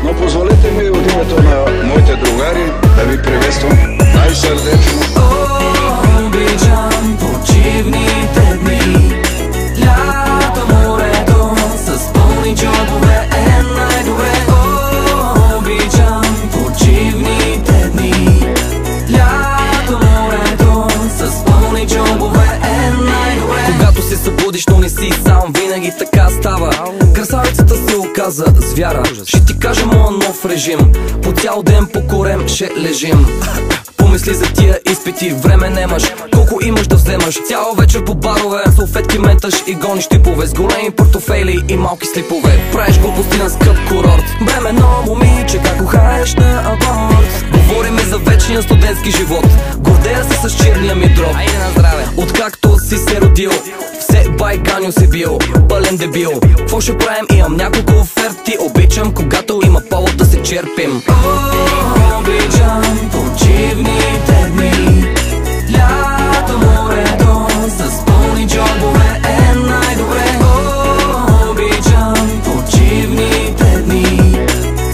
Но позволете ми от името на моите другари да ви приветствам най-сърдечно. Обичам почивните дни, лято, морето с пълни джобове е най-добре. Обичам почивните дни, лято, морето с пълни джобове е най-добре. Когато се събудиш, но не си сам, винаги така става. Красавицата се оказа звяра. Ще ти кажа моя нов режим, по цял ден по корем ще лежим. Помисли за тия изпити, време немаш, колко имаш да вземаш. Цяла вечер по барове, салфетки меташ и гониш типове с големи портофейли и малки слипове. Правиш глупости на скъп курорт, бременно момиче, как ухаеш на аборт. Говориме за вечния студентски живот, гордея се с черния ми дроб. Айде на здраве! Откакто си се родил, все байганю си бил, пълен дебил. Какво ще правим? Имам няколко оферти. Обичам, когато има повод да се черпим. Обичам почивните дни, лято, морето с пълни джобове е най-добре. Обичам почивните дни,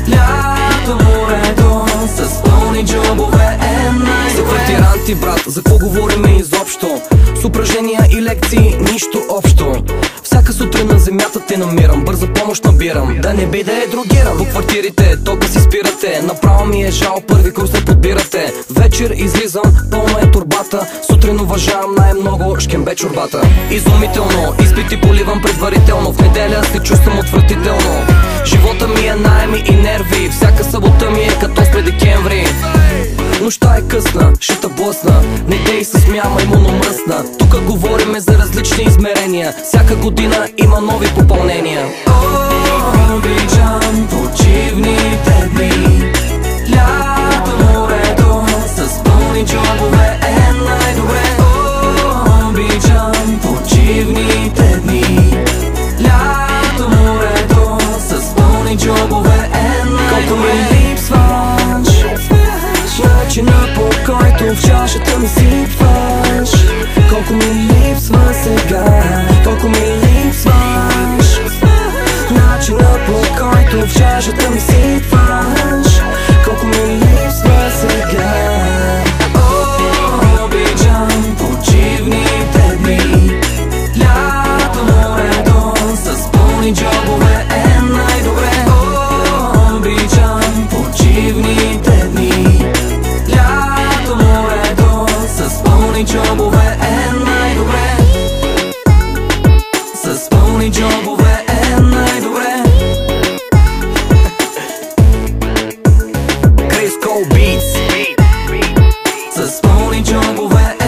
лято, морето с пълни джобове е най-добре. За квартиранти, брат, за какво говориме изобщо? С упражнения и лекции нищо общо. Всяка сутрин на земята те намирам, бърза помощ набирам, да не би да е другирам. По квартирите тока си спирате, направо ми е жал, първи курс не подбирате. Вечер излизам, пълна е турбата, сутрин уважавам най-много шкембе чорбата. Изумително, изпити поливам предварително, в неделя се чувствам отвратително. Живота ми е наеми и нерви, всяка събота ми е като след декември. Нощта е късна, ще те блъсна, не дей се смя, маймуно мръсна. Тука говориме за различни измерения, всяка година има нови попълнения. Обичам почивните дни, лято, морето с пълни джобове е най-добре. Обичам почивните дни, лято, морето с пълни джобове е най-добре. Колко ми липсваш, начина по който в чашата ми сипваш. Колко ми липсва сега, колко ми липсваш. Начина по който в чашата ми сипваш. Колко ми липсва сега. Обичам почивните дни, лято, морето с пълни джобове е най-добре. Обичам почивните дни, лято, морето с пълни джобове е най-добре. С пълни джобове е най-добре. Крис Кол Битс. С пълни джобове е